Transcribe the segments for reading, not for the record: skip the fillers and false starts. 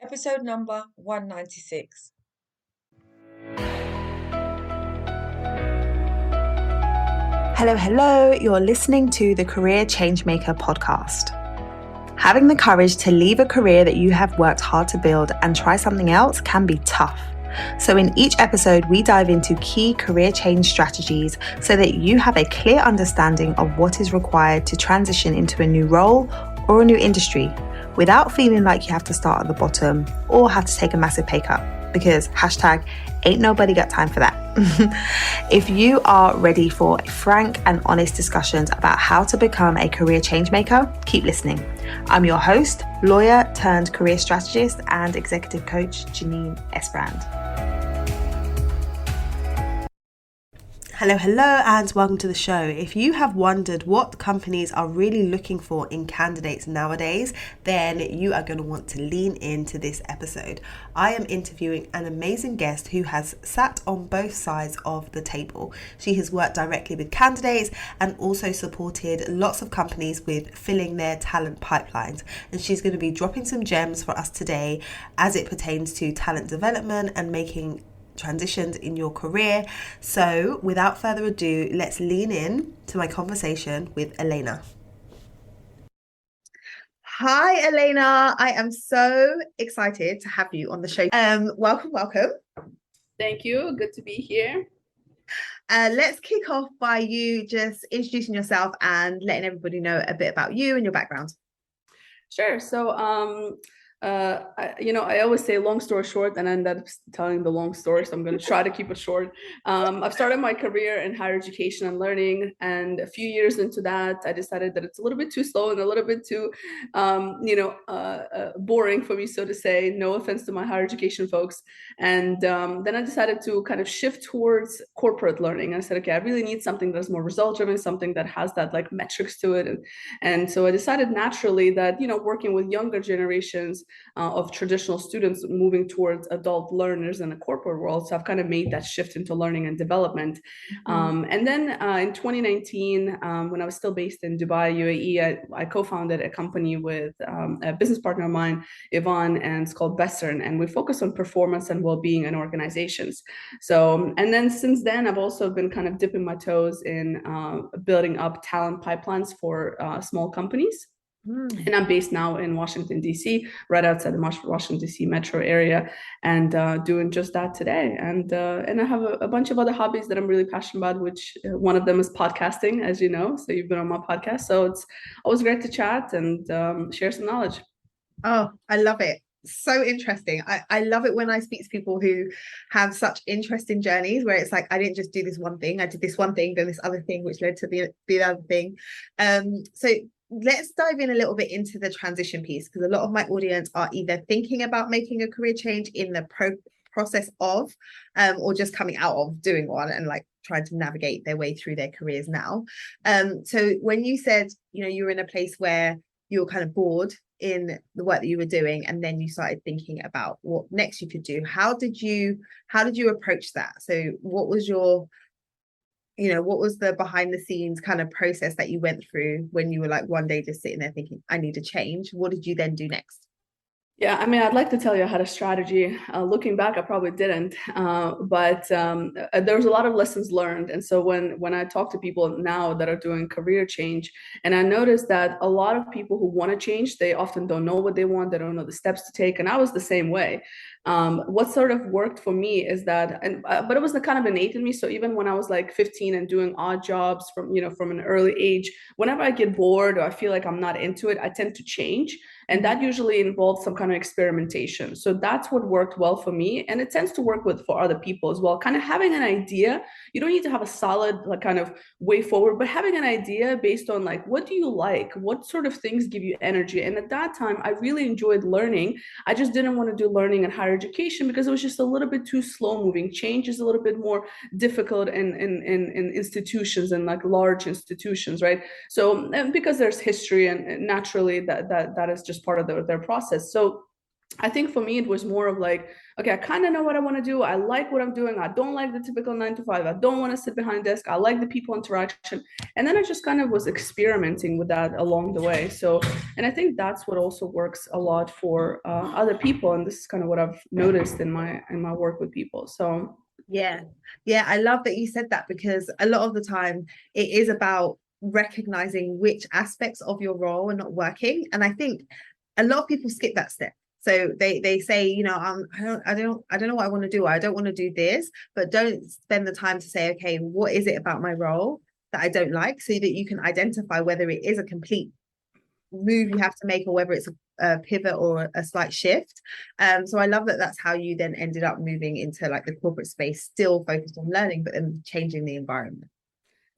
episode number 196. Hello, you're listening to the Career Changemaker podcast. Having the courage to leave a career that you have worked hard to build and try something else can be tough. So in each episode, we dive into key career change strategies so that you have a clear understanding of what is required to transition into a new role or a new industry without feeling like you have to start at the bottom or have to take a massive pay cut, because ain't nobody got time for that. If you are ready for frank and honest discussions about how to become a career change maker, keep listening. I'm your host, lawyer turned career strategist and executive coach, Janine Esbrand. Hello, and welcome to the show. If you have wondered what companies are really looking for in candidates nowadays, then you are going to want to lean into this episode. I am interviewing an amazing guest who has sat on both sides of the table. She has worked directly with candidates and also supported lots of companies with filling their talent pipelines. And she's going to be dropping some gems for us today as it pertains to talent development and making transitions in your career. So without further ado, let's lean in to my conversation with Elena. Hi, Elena. I am so excited to have you on the show. Welcome. Thank you. Good to be here. Let's kick off by you just introducing yourself and letting everybody know a bit about you and your background. Sure. So, I always say long story short and I end up telling the long story, so I'm going to try to keep it short. I've started my career in higher education and learning, and a few years into that, I decided that it's a little bit too slow and a little bit too, boring for me, so to say. No offense to my higher education folks. And then I decided to kind of shift towards corporate learning. I said, okay, I really need something that's more result-driven, something that has that like metrics to it. And so I decided naturally that, working with younger generations of traditional students moving towards adult learners in the corporate world. So I've kind of made that shift into learning and development. And then in 2019, when I was still based in Dubai, UAE, I co-founded a company with a business partner of mine, Yvonne, and it's called Bessern. And we focus on performance and well-being in organizations. So, and then since then, I've also been kind of dipping my toes in building up talent pipelines for small companies. And I'm based now in Washington, D.C., right outside the Washington, D.C. metro area, and doing just that today. And I have a bunch of other hobbies that I'm really passionate about, which one of them is podcasting, as you know. So you've been on my podcast. So it's always great to chat and share some knowledge. Oh, I love it. So interesting. I love it when I speak to people who have such interesting journeys where it's like, I didn't just do this one thing. I did this one thing, then this other thing, which led to the other thing. So let's dive in a little bit into the transition piece, because a lot of my audience are either thinking about making a career change in the process of, or just coming out of doing one and like trying to navigate their way through their careers now. So when you said, you were in a place where you were kind of bored in the work that you were doing, and then you started thinking about what next you could do, how did you approach that? So what was what was the behind the scenes kind of process that you went through when you were like one day just sitting there thinking, I need a change? What did you then do next? Yeah, I mean, I'd like to tell you I had a strategy. Looking back, I probably didn't, but there was a lot of lessons learned. And so when I talk to people now that are doing career change, and I noticed that a lot of people who want to change, they often don't know what they want, they don't know the steps to take. And I was the same way. What sort of worked for me is that, but it was the kind of innate in me. So even when I was like 15 and doing odd jobs from an early age, whenever I get bored or I feel like I'm not into it, I tend to change. And that usually involves some kind of experimentation. So that's what worked well for me. And it tends to work for other people as well. Kind of having an idea, you don't need to have a solid like kind of way forward, but having an idea based on like, what do you like? What sort of things give you energy? And at that time, I really enjoyed learning. I just didn't want to do learning in higher education because it was just a little bit too slow moving. Change is a little bit more difficult in institutions and like large institutions, right? So because there's history and naturally that is just part of their process. So I think for me, it was more of like, okay, I kind of know what I want to do. I like what I'm doing. I don't like the typical 9 to 5. I don't want to sit behind a desk. I like the people interaction. And then I just kind of was experimenting with that along the way. So, and I think that's what also works a lot for other people. And this is kind of what I've noticed in my work with people. So Yeah. Yeah. I love that you said that, because a lot of the time it is about recognizing which aspects of your role are not working. And I think a lot of people skip that step. So they say, you know, I don't know what I want to do. I don't want to do this, but don't spend the time to say, okay, what is it about my role that I don't like, so that you can identify whether it is a complete move you have to make, or whether it's a pivot or a slight shift. So I love that that's how you then ended up moving into like the corporate space, still focused on learning, but then changing the environment.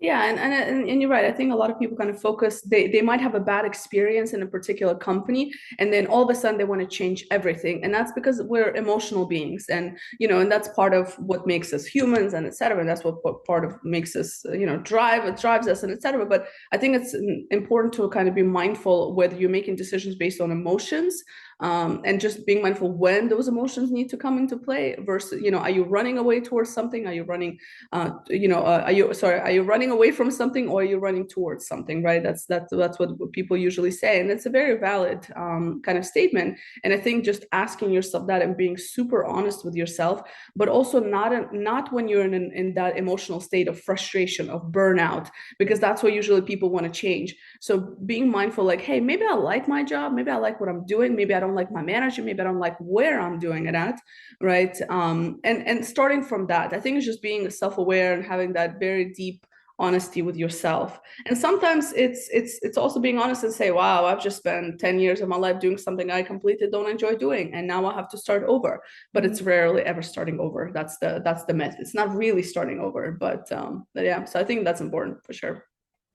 yeah, and you're right. I think a lot of people kind of focus, they might have a bad experience in a particular company, and then all of a sudden they want to change everything. And that's because we're emotional beings, and and that's part of what makes us humans, and etc. And that's what part of makes us, drives us, and etc. But I think it's important to kind of be mindful whether you're making decisions based on emotions, and just being mindful when those emotions need to come into play versus, are you running away towards something? Are you running, are you running away from something, or are you running towards something, right? That's what people usually say. And it's a very valid kind of statement. And I think just asking yourself that and being super honest with yourself, but also not when you're in that emotional state of frustration, of burnout, because that's what usually people want to change. So being mindful, like, hey, maybe I like my job, maybe I like what I'm doing, maybe I don't like my manager, maybe I don't like where I'm doing it at, right? And starting from that, I think it's just being self-aware and having that very deep honesty with yourself. And sometimes it's also being honest and say, wow, I've just spent 10 years of my life doing something I completely don't enjoy doing, and now I have to start over. But it's rarely ever starting over. That's the myth. It's not really starting over, but yeah, so I think that's important for sure.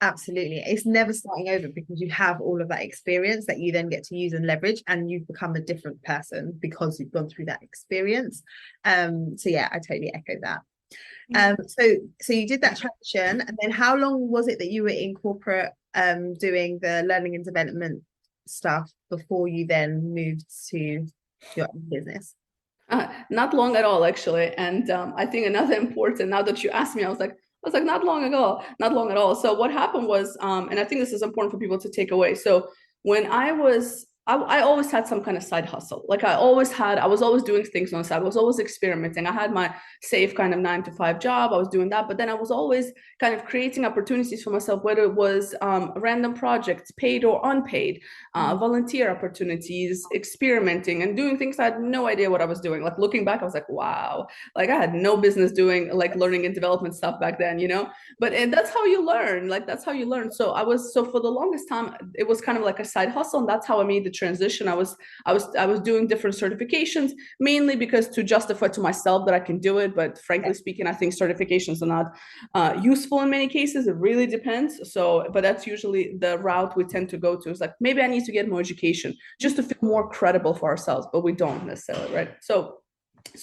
Absolutely. It's never starting over, because you have all of that experience that you then get to use and leverage, and you've become a different person because you've gone through that experience. So yeah, I totally echo that. So you did that transition, and then how long was it that you were in corporate doing the learning and development stuff before you then moved to your own business? Not long at all, actually. And I think another important, now that you asked me, I was like, not long ago, not long at all. So what happened was, and I think this is important for people to take away. So when I always had some kind of side hustle. Like I was always doing things on the side. I was always experimenting. I had my safe kind of 9 to 5 job. I was doing that, but then I was always kind of creating opportunities for myself, whether it was random projects, paid or unpaid, volunteer opportunities, experimenting and doing things I had no idea what I was doing. Like looking back, I was like, wow, like I had no business doing like learning and development stuff back then, but that's how you learn. Like that's how you learn. So for the longest time, it was kind of like a side hustle, and that's how I made the transition. I was doing different certifications, mainly because to justify to myself that I can do it. But frankly speaking, I think certifications are not useful in many cases. It really depends. So, but that's usually the route we tend to go to. It's like, maybe I need to get more education just to feel more credible for ourselves, but we don't necessarily, right? So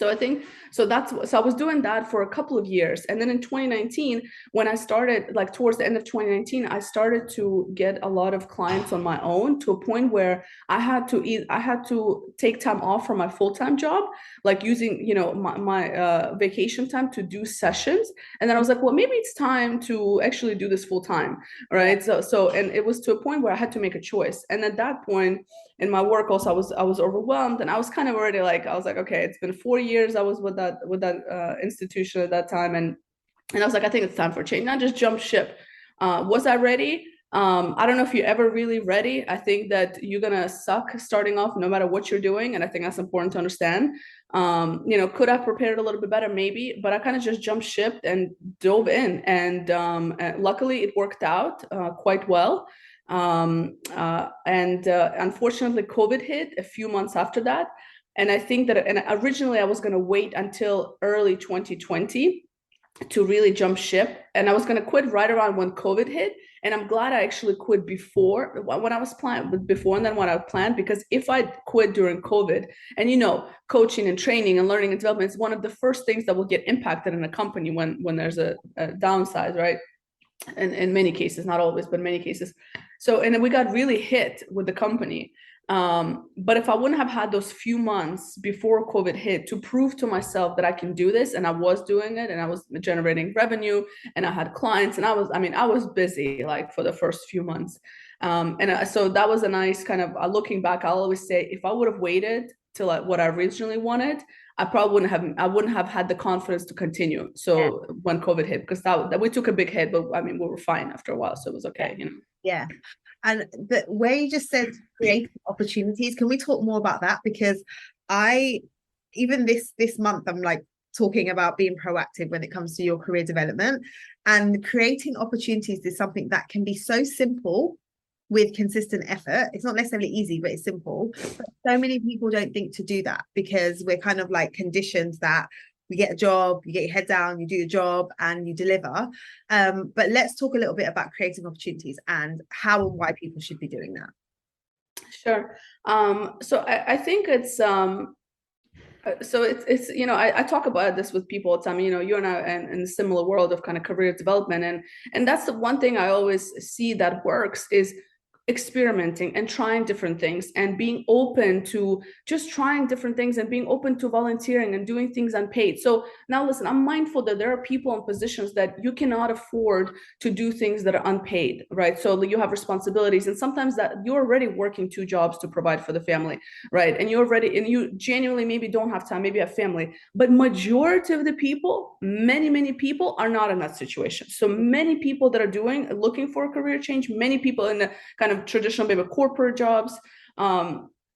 I think so I was doing that for a couple of years, and then in 2019, when I started, like towards the end of 2019, I started to get a lot of clients on my own, to a point where I had to take time off from my full-time job, like using my vacation time to do sessions. And then I was like, well, maybe it's time to actually do this full-time, right? So and it was to a point where I had to make a choice. And at that point in my work also, I was overwhelmed, and I was kind of already like, I was like, okay, it's been 4 years I was with that institution at that time, and I was like, I think it's time for change, not just jump ship. Was I ready? I don't know if you're ever really ready. I think that you're gonna suck starting off no matter what you're doing, and I think that's important to understand. Could I prepared a little bit better? Maybe, but I kind of just jumped ship and dove in, and luckily it worked out quite well. And unfortunately, COVID hit a few months after that. And I think that, and originally I was going to wait until early 2020 to really jump ship. And I was going to quit right around when COVID hit. And I'm glad I actually quit before when I was planned, before and then when I planned, because if I quit during COVID, and coaching and training and learning and development is one of the first things that will get impacted in a company when there's a downside, right? In many cases, not always, but in many cases. So, and then we got really hit with the company. But if I wouldn't have had those few months before COVID hit to prove to myself that I can do this, and I was doing it, and I was generating revenue, and I had clients, and I was busy like for the first few months. So that was a nice kind of, looking back, I'll always say, if I would have waited till what I originally wanted, I wouldn't have had the confidence to continue. So when COVID hit, because that we took a big hit, but I mean, we were fine after a while, so it was okay, you know. Yeah. And the way you just said creating opportunities, can we talk more about that? Because even this month, I'm like talking about being proactive when it comes to your career development, and creating opportunities is something that can be so simple with consistent effort. It's not necessarily easy, but it's simple. But so many people don't think to do that because we're kind of like conditioned that you get a job, you get your head down, you do your job and you deliver. But let's talk a little bit about creating opportunities and how and why people should be doing that. Sure. So I think it's you know, I talk about this with people all the time. You know, you and I in a similar world of kind of career development, and that's the one thing I always see that works is experimenting and trying different things and being open to just trying different things and being open to volunteering and doing things unpaid. So now listen, I'm mindful that there are people in positions that you cannot afford to do things that are unpaid, right? So you have responsibilities, and sometimes that you're already working 2 jobs to provide for the family, right? And you genuinely maybe don't have time, maybe have family, but majority of the people, many people are not in that situation. So many people that are looking for a career change, many people in the kind of traditional maybe corporate jobs,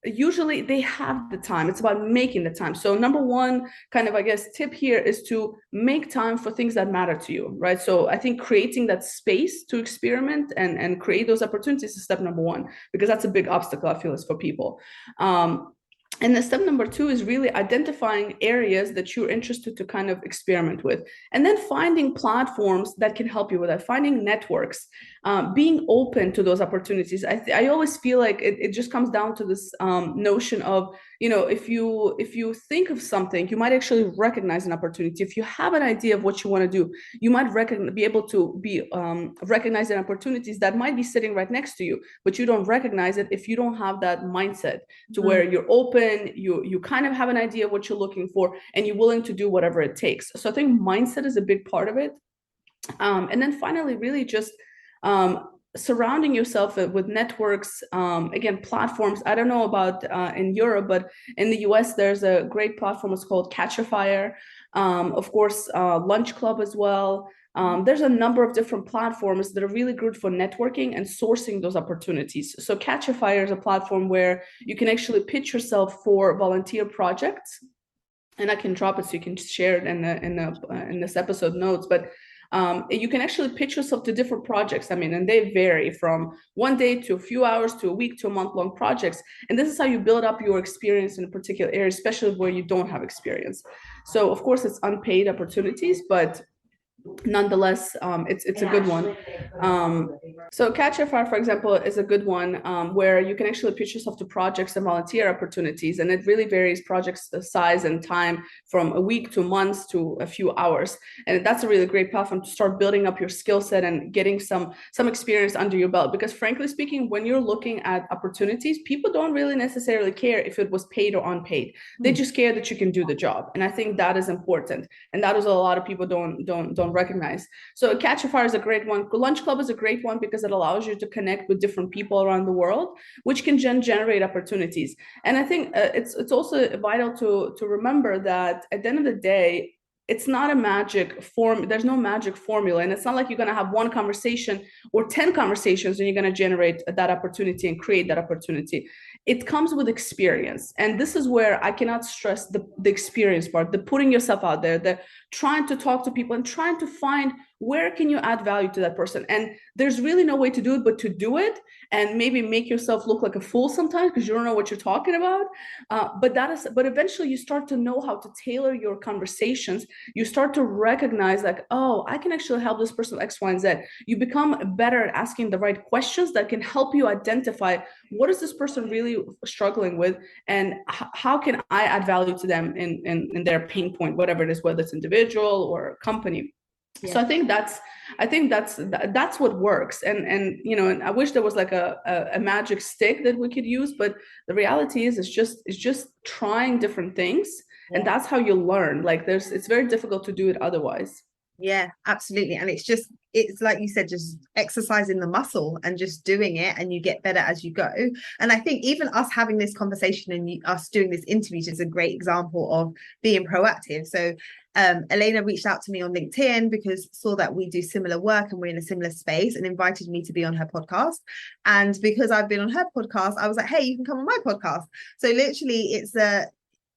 usually they have the time. It's about making the time. So number one kind of, I guess, tip here is to make time for things that matter to you, right? So I think creating that space to experiment and create those opportunities is step number one, because that's a big obstacle, I feel, is for people. And then step number 2 is really identifying areas that you're interested to kind of experiment with, and then finding platforms that can help you with that, finding networks, being open to those opportunities. I always feel like it just comes down to this notion of, you know, if you think of something, you might actually recognize an opportunity. If you have an idea of what you want to do, you might be able to recognizing opportunities that might be sitting right next to you, but you don't recognize it if you don't have that mindset to where you're open, you kind of have an idea of what you're looking for, and you're willing to do whatever it takes. So I think mindset is a big part of it. And then finally, really just surrounding yourself with networks, again, platforms. I don't know about in Europe, but in the US, there's a great platform. It's called Catch a Fire. Of course, Lunch Club as well. There's a number of different platforms that are really good for networking and sourcing those opportunities. So Catch a Fire is a platform where you can actually pitch yourself for volunteer projects, and I can drop it so you can share it in this episode notes. But you can actually pitch yourself to different projects. I mean, and they vary from one day to a few hours to a week to a month-long projects. And this is how you build up your experience in a particular area, especially where you don't have experience. So of course it's unpaid opportunities, but nonetheless, it's a good one. So Catch a Fire, for example, is a good one where you can actually pitch yourself to projects and volunteer opportunities, and it really varies projects size and time from a week to months to a few hours. And that's a really great platform to start building up your skill set and getting some experience under your belt. Because frankly speaking, when you're looking at opportunities, people don't really necessarily care if it was paid or unpaid. They just care that you can do the job, and I think that is important, and that is a lot of people don't recognize. So Catch a Fire is a great one. Lunch Club is a great one because it allows you to connect with different people around the world, which can generate opportunities. And I think it's also vital to remember that at the end of the day, it's not a magic form. There's no magic formula. And it's not like you're going to have one conversation or 10 conversations and you're going to generate that opportunity and create that opportunity. It comes with experience. And this is where I cannot stress the experience part, the putting yourself out there, the trying to talk to people and trying to find where can you add value to that person. And there's really no way to do it but to do it, and maybe make yourself look like a fool sometimes because you don't know what you're talking about. But eventually you start to know how to tailor your conversations. You start to recognize like, oh, I can actually help this person X, Y, and Z. You become better at asking the right questions that can help you identify what is this person really struggling with, and how can I add value to them in their pain point, whatever it is, whether it's individual or company. So I think that's what works. And and I wish there was like a magic stick that we could use, but the reality is it's just trying different things, and Yeah. that's how you learn. Like it's very difficult to do it otherwise. Yeah, absolutely. And it's like you said, just exercising the muscle and just doing it, and you get better as you go. And I think even us having this conversation and us doing this interview is a great example of being proactive. So Elena reached out to me on LinkedIn because saw that we do similar work and we're in a similar space, and invited me to be on her podcast. And because I've been on her podcast, I was like, hey, you can come on my podcast. So literally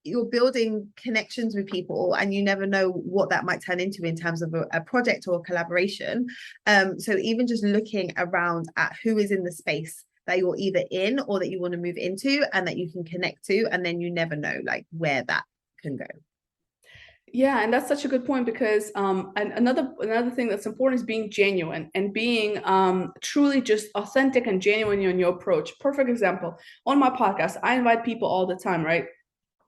you're building connections with people, and you never know what that might turn into in terms of a project or a collaboration. So even just looking around at who is in the space that you're either in or that you want to move into and that you can connect to, and then you never know like where that can go. Yeah, and that's such a good point, because and another thing that's important is being genuine and being truly just authentic and genuine in your approach. Perfect example. On my podcast, I invite people all the time, right?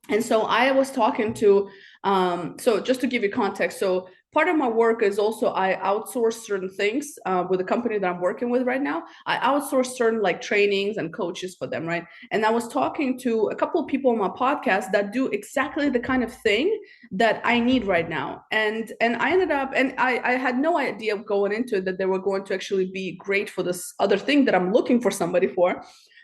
And so I was talking to, so just to give you context, so part of my work is also I outsource certain things with the company that I'm working with right now. I outsource certain like trainings and coaches for them, right? And I was talking to a couple of people on my podcast that do exactly the kind of thing that I need right now. And I ended up, and I had no idea going into it that they were going to actually be great for this other thing that I'm looking for somebody for.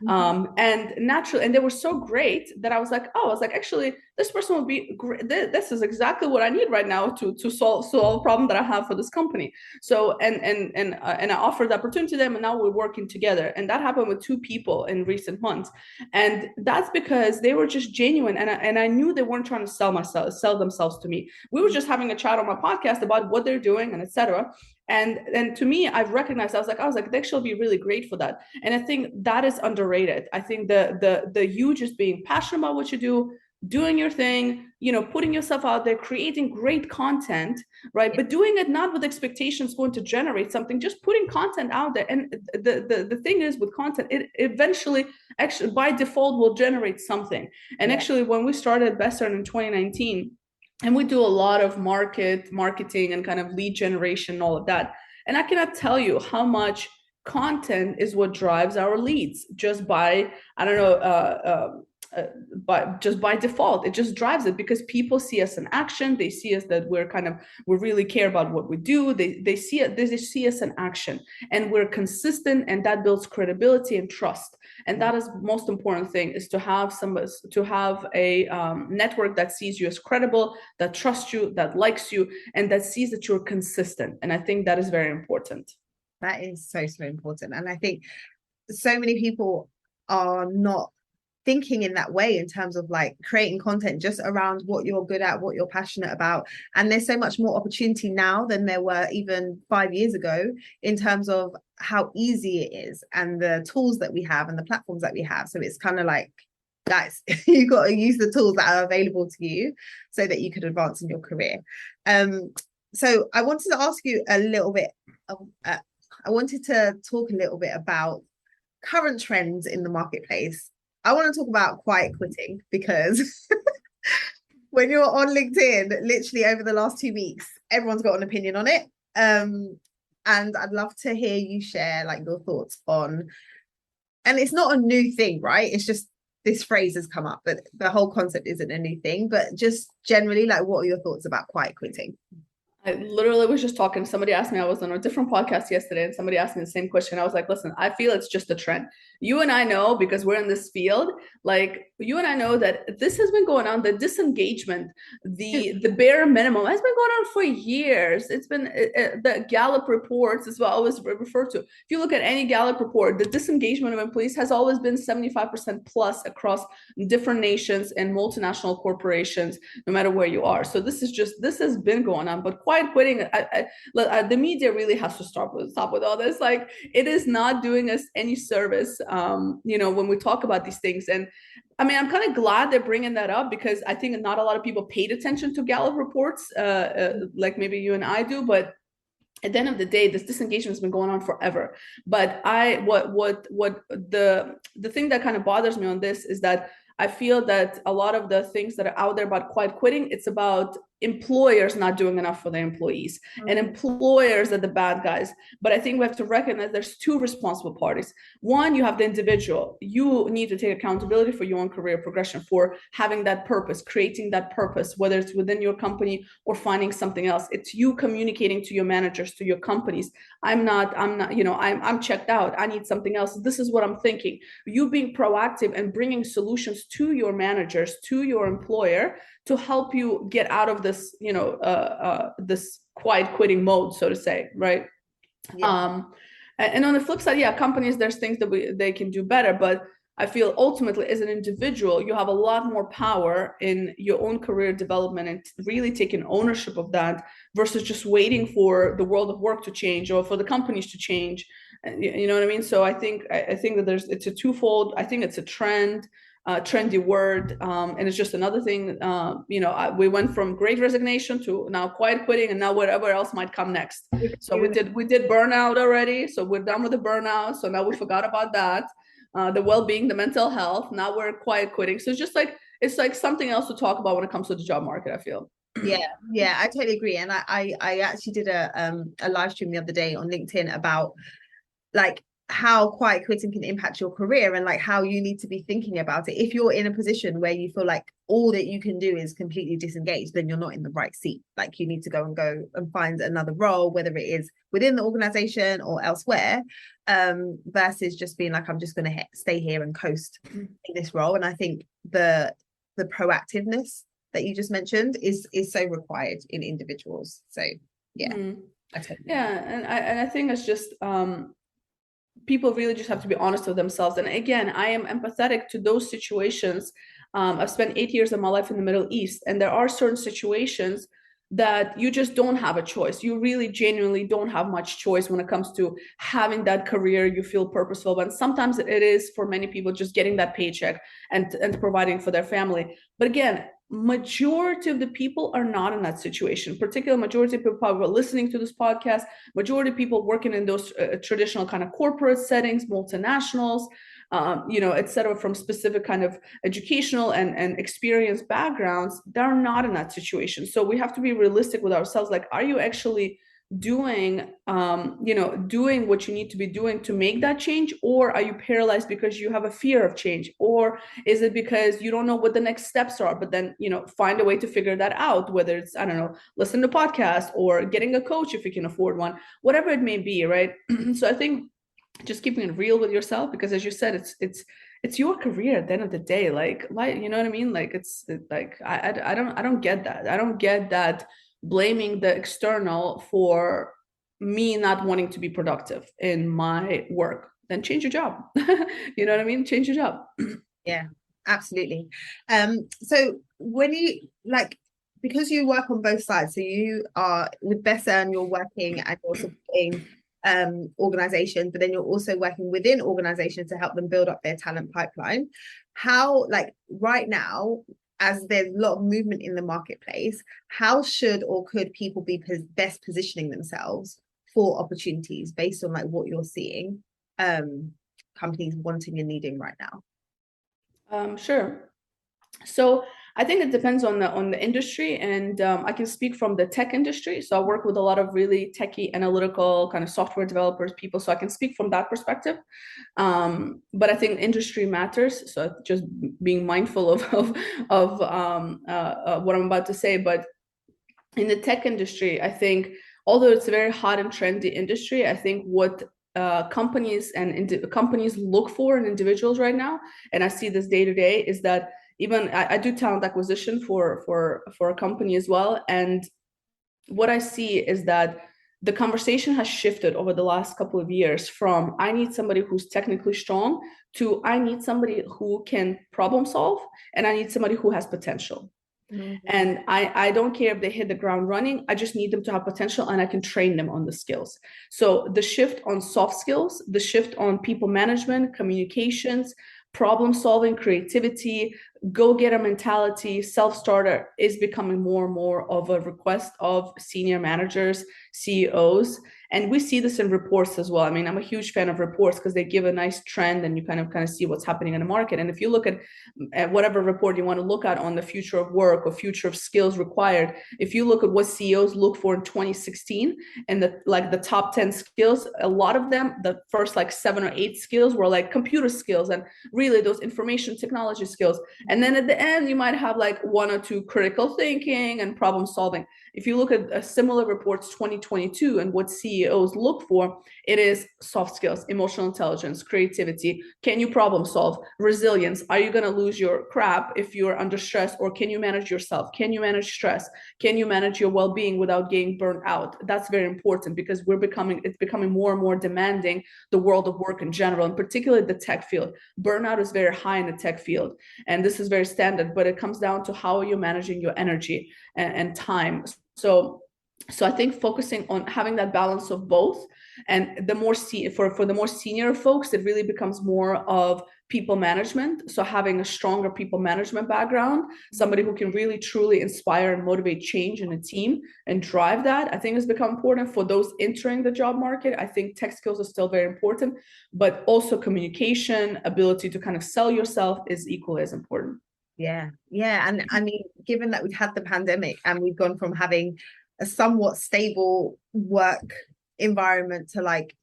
And naturally, and they were so great that I was like, actually, this person would be great. This is exactly what I need right now to solve a problem that I have for this company. So and I offered the opportunity to them, and now we're working together. And that happened with 2 people in recent months, and that's because they were just genuine, and I knew they weren't trying to sell themselves to me. We were just having a chat on my podcast about what they're doing and etc. And to me, I've recognized, I was like, they should be really great for that. And I think that is underrated. I think the you just being passionate about what you do, doing your thing, putting yourself out there, creating great content, right? But doing it not with expectations going to generate something, just putting content out there. And the thing is with content, it eventually actually by default will generate something. And actually, when we started Bessern in 2019, and we do a lot of marketing and kind of lead generation and all of that, and I cannot tell you how much content is what drives our leads just by, I don't know, by default. It just drives it because people see us in action. They see us that we really care about what we do. They see us in action, and we're consistent, and that builds credibility and trust. And that is the most important thing, is to have a network that sees you as credible, that trusts you, that likes you, and that sees that you're consistent. And I think that is very important. That is so important. And I think so many people are not thinking in that way in terms of like creating content just around what you're good at, what you're passionate about. And there's so much more opportunity now than there were even 5 years ago in terms of how easy it is and the tools that we have and the platforms that we have. So it's kind of like, guys, you got to use the tools that are available to you so that you could advance in your career. So I wanted to ask you a little bit I wanted to talk a little bit about current trends in the marketplace. I want to talk about quiet quitting, because when you're on LinkedIn, literally over the last 2 weeks, everyone's got an opinion on it. And I'd love to hear you share like your thoughts on, and it's not a new thing, right? It's just this phrase has come up, but the whole concept isn't a new thing. But just generally, like, what are your thoughts about quiet quitting? I literally was just talking. Somebody asked me, I was on a different podcast yesterday, and somebody asked me the same question. I was like, listen, I feel it's just a trend. You and I know, because we're in this field, like you and I know that this has been going on, the disengagement, the bare minimum has been going on for years. It's been the Gallup reports is what I always refer to. If you look at any Gallup report, the disengagement of employees has always been 75% plus across different nations and multinational corporations, no matter where you are. So this has been going on. But quiet quitting, the media really has to stop with all this. Like, it is not doing us any service, when we talk about these things. And I mean, I'm kind of glad they're bringing that up, because I think not a lot of people paid attention to Gallup reports, like maybe you and I do. But at the end of the day, this disengagement has been going on forever. But the thing that kind of bothers me on this is that I feel that a lot of the things that are out there about quiet quitting, it's about employers not doing enough for their employees, and employers are the bad guys. But I think we have to recognize there's two responsible parties. One, you have the individual. You need to take accountability for your own career progression, for having that purpose, creating that purpose, whether it's within your company or finding something else. It's you communicating to your managers, to your companies. I'm checked out. I need something else. This is what I'm thinking. You being proactive and bringing solutions to your managers, to your employer, to help you get out of this, this quiet quitting mode, so to say, right? Yeah. And on the flip side, yeah, companies, there's things that they can do better, but I feel ultimately as an individual, you have a lot more power in your own career development and really taking ownership of that versus just waiting for the world of work to change or for the companies to change. You know what I mean? So I think that it's a twofold. I think it's a trendy word, and it's just another thing. We went from great resignation to now quiet quitting, and now whatever else might come next. So we did burnout already, so we're done with the burnout. So now we forgot about that. The well-being, the mental health. Now we're quiet quitting. So it's like something else to talk about when it comes to the job market, I feel. Yeah, I totally agree. And I actually did a live stream the other day on LinkedIn about like how quiet quitting can impact your career and like how you need to be thinking about it. If you're in a position where you feel like all that you can do is completely disengaged, then you're not in the right seat. Like you need to go and find another role, whether it is within the organization or elsewhere, versus just being like, I'm just going to stay here and coast in this role. And I think the proactiveness that you just mentioned is so required in individuals. So yeah. And I think it's just people really just have to be honest with themselves. And again, I am empathetic to those situations. I've spent 8 years of my life in the Middle East, and there are certain situations that you just don't have a choice. You really genuinely don't have much choice when it comes to having that career you feel purposeful. But sometimes it is, for many people, just getting that paycheck and providing for their family. But again, majority of the people are not in that situation. Particularly majority of people probably listening to this podcast, majority of people working in those traditional kind of corporate settings, multinationals, et cetera, from specific kind of educational and experience backgrounds, they're not in that situation. So we have to be realistic with ourselves. Like, are you actually doing what you need to be doing to make that change? Or are you paralyzed because you have a fear of change? Or is it because you don't know what the next steps are, but then, find a way to figure that out, whether it's, I don't know, listen to podcasts or getting a coach if you can afford one, whatever it may be, right? So I think just keeping it real with yourself, because as you said, it's your career at the end of the day. Like, you know what I mean? Like, it's like, I don't get that. I don't get that blaming the external for me not wanting to be productive in my work. Then change your job. You know what I mean? Change your job. Yeah, absolutely. So when you because you work on both sides, so you are with Bessern, you're working and you're supporting organizations, but then you're also working within organizations to help them build up their talent pipeline. How, like right now, as there's a lot of movement in the marketplace, how should or could people be best positioning themselves for opportunities based on like what you're seeing companies wanting and needing right now? Sure. So I think it depends on the industry, and I can speak from the tech industry. So I work with a lot of really techie, analytical kind of software developers, people. So I can speak from that perspective. But I think industry matters. So just being mindful of what I'm about to say. But in the tech industry, I think, although it's a very hot and trendy industry, I think what companies companies look for in individuals right now, and I see this day to day, is that even I do talent acquisition for a company as well. And what I see is that the conversation has shifted over the last couple of years from I need somebody who's technically strong to I need somebody who can problem solve, and I need somebody who has potential. Mm-hmm. And I don't care if they hit the ground running. I just need them to have potential, and I can train them on the skills. So the shift on soft skills, the shift on people management, communications, problem solving, creativity, go-getter mentality, self-starter is becoming more and more of a request of senior managers, CEOs. And we see this in reports as well. I mean, I'm a huge fan of reports because they give a nice trend and you kind of see what's happening in the market. And if you look at whatever report you want to look at on the future of work or future of skills required, if you look at what CEOs look for in 2016 and the top 10 skills, a lot of them, the first like 7 or 8 skills were like computer skills and really those information technology skills. And then at the end, you might have like 1 or 2 critical thinking and problem solving. If you look at similar reports 2022 and what CEOs look for, it is soft skills, emotional intelligence, creativity. Can you problem solve? Resilience. Are you going to lose your crap if you're under stress, or can you manage yourself? Can you manage stress? Can you manage your well-being without getting burnt out? That's very important because it's becoming more and more demanding, the world of work in general, and particularly the tech field. Burnout is very high in the tech field, and this is very standard, but it comes down to how are you managing your energy and time. So I think focusing on having that balance of both, and the more for the more senior folks, it really becomes more of people management. So having a stronger people management background, somebody who can really truly inspire and motivate change in a team and drive that, I think has become important. For those entering the job market, I think tech skills are still very important, but also communication, ability to kind of sell yourself is equally as important. Yeah. And I mean, given that we've had the pandemic and we've gone from having a somewhat stable work environment to like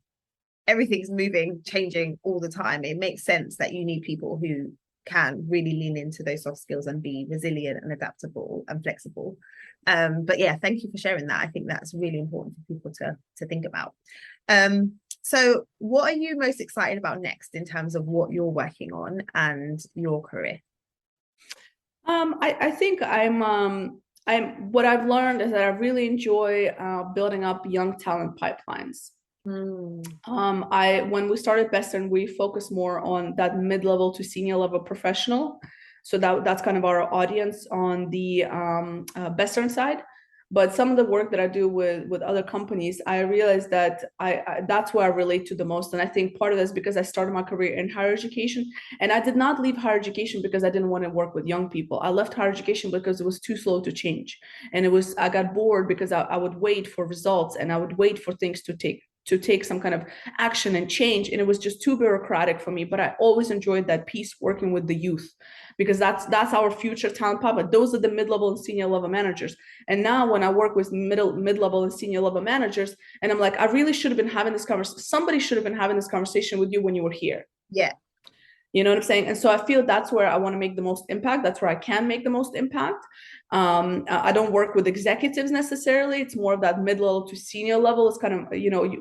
everything's moving, changing all the time, it makes sense that you need people who can really lean into those soft skills and be resilient and adaptable and flexible. But yeah, thank you for sharing that. I think that's really important for people to think about. So what are you most excited about next in terms of what you're working on and your career? I think what I've learned is that I really enjoy building up young talent pipelines. When we started Bessern, we focus more on that mid-level to senior level professional. So that's kind of our audience on the Bessern side. But some of the work that I do with other companies, I realize that that's where I relate to the most. And I think part of this is because I started my career in higher education, and I did not leave higher education because I didn't want to work with young people. I left higher education because it was too slow to change. And I got bored because I would wait for results and I would wait for things to take some kind of action and change. And it was just too bureaucratic for me. But I always enjoyed that piece working with the youth, because that's our future talent pipeline. Those are the mid-level and senior level managers. And now when I work with mid-level and senior level managers, and I'm like, I really should have been having this conversation. Somebody should have been having this conversation with you when you were here. Yeah. You know what I'm saying? And so I feel that's where I want to make the most impact. That's where I can make the most impact. I don't work with executives necessarily. It's more of that mid-level to senior level. It's kind of,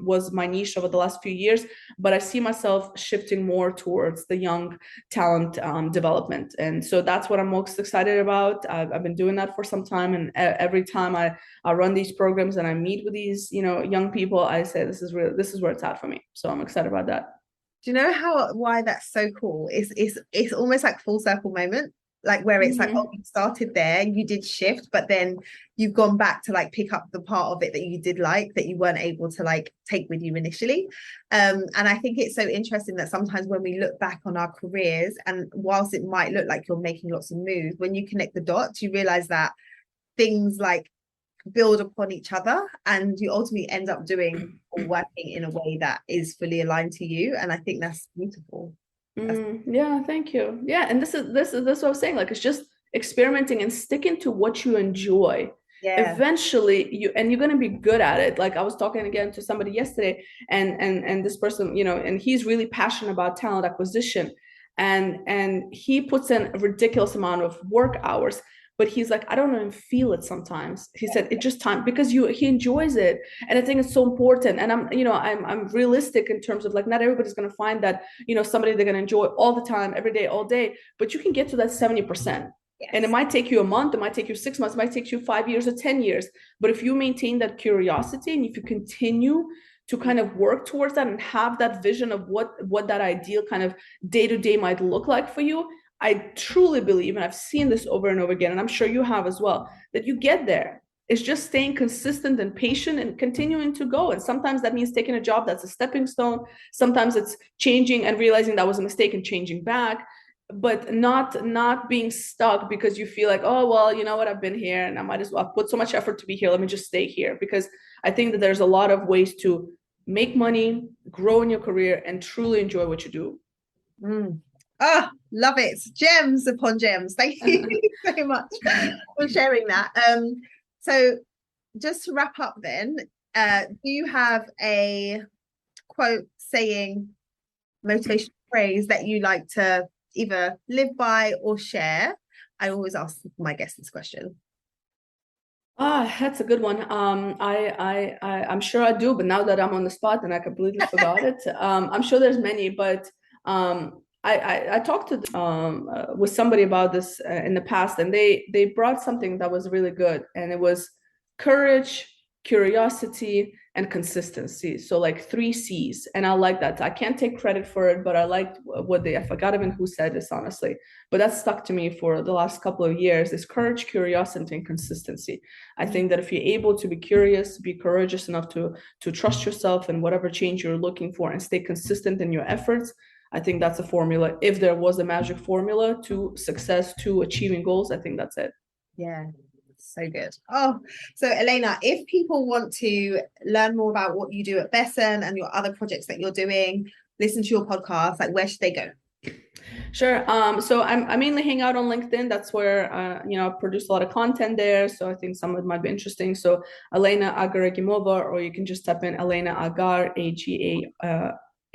was my niche over the last few years, but I see myself shifting more towards the young talent development. And so that's what I'm most excited about. I've been doing that for some time. And every time I run these programs and I meet with these, young people, I say, this is where it's at for me. So I'm excited about that. Do you know why that's so cool? It's almost like full circle moment, like where it's like, oh, you started there, you did shift, but then you've gone back to like pick up the part of it that you did like, that you weren't able to like take with you initially. And I think it's so interesting that sometimes when we look back on our careers, and whilst it might look like you're making lots of moves, when you connect the dots, you realize that things like build upon each other, and you ultimately end up doing or working in a way that is fully aligned to you. And I think that's beautiful. Yeah, thank you. Yeah, and this is what I was saying. Like, it's just experimenting and sticking to what you enjoy. Yeah. Eventually, you're going to be good at it. Like, I was talking again to somebody yesterday, and this person, and he's really passionate about talent acquisition, and he puts in a ridiculous amount of work hours. But he's like, I don't even feel it sometimes. He said, it's just time, because he enjoys it. And I think it's so important. And I'm realistic in terms of like, not everybody's going to find that, somebody they're going to enjoy all the time, every day, all day, but you can get to that 70%. Yes. And it might take you a month, it might take you 6 months, it might take you 5 years or 10 years. But if you maintain that curiosity, and if you continue to kind of work towards that and have that vision of what that ideal kind of day-to-day might look like for you, I truly believe, and I've seen this over and over again, and I'm sure you have as well, that you get there. It's just staying consistent and patient and continuing to go. And sometimes that means taking a job that's a stepping stone. Sometimes it's changing and realizing that was a mistake and changing back. but not being stuck because you feel like, oh, well, you know what, I've been here and I might as well, I've put so much effort to be here, let me just stay here. Because I think that there's a lot of ways to make money, grow in your career, and truly enjoy what you do. Oh, love it. Gems upon gems. Thank you so much for sharing that. So just to wrap up then, do you have a quote, saying, motivational phrase that you like to either live by or share? I always ask my guests this question. That's a good one. I'm sure I do, but now that I'm on the spot and I completely forgot it. I'm sure there's many, but I talked to with somebody about this in the past, and they brought something that was really good, and it was courage, curiosity, and consistency. So like 3 C's, and I like that. I can't take credit for it, but I liked what I forgot even who said this, honestly, but that stuck to me for the last couple of years, is courage, curiosity, and consistency. I think that if you're able to be curious, be courageous enough to trust yourself and whatever change you're looking for, and stay consistent in your efforts, I think that's a formula. If there was a magic formula to success, to achieving goals, I think that's it. Yeah, so good. Oh, so Elena, if people want to learn more about what you do at Bessern and your other projects that you're doing, listen to your podcast, like, where should they go? Sure. So I mainly hang out on LinkedIn. That's where I produce a lot of content there. So I think some of it might be interesting. So Elena Agaragimova, or you can just type in Elena Agar,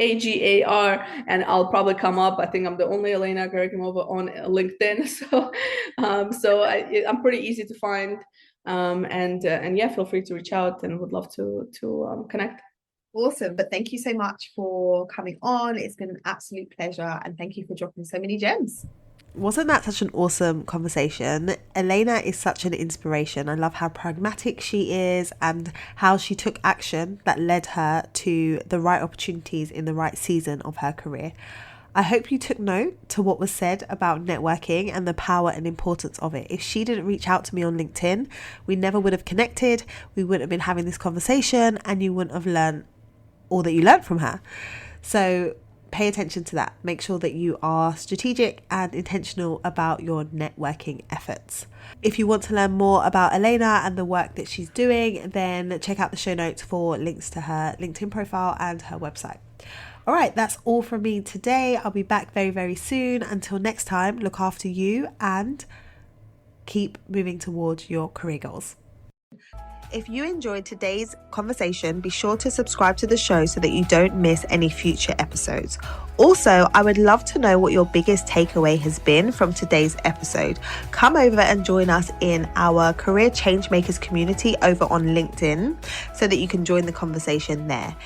AGAR, and I'll probably come up. I think I'm the only Elena Agaragimova on LinkedIn, so I'm pretty easy to find. And yeah, feel free to reach out, and would love to connect. Awesome. But thank you so much for coming on. It's been an absolute pleasure, and thank you for dropping so many gems. Wasn't that such an awesome conversation? Elena is such an inspiration. I love how pragmatic she is and how she took action that led her to the right opportunities in the right season of her career. I hope you took note to what was said about networking and the power and importance of it. If she didn't reach out to me on LinkedIn, we never would have connected. We wouldn't have been having this conversation, and you wouldn't have learned all that you learned from her. So pay attention to that. Make sure that you are strategic and intentional about your networking efforts. If you want to learn more about Elena and the work that she's doing, then check out the show notes for links to her LinkedIn profile and her website. All right, that's all from me today. I'll be back very, very soon. Until next time, look after you and keep moving towards your career goals. If you enjoyed today's conversation, be sure to subscribe to the show so that you don't miss any future episodes. Also, I would love to know what your biggest takeaway has been from today's episode. Come over and join us in our Career Changemakers community over on LinkedIn so that you can join the conversation there.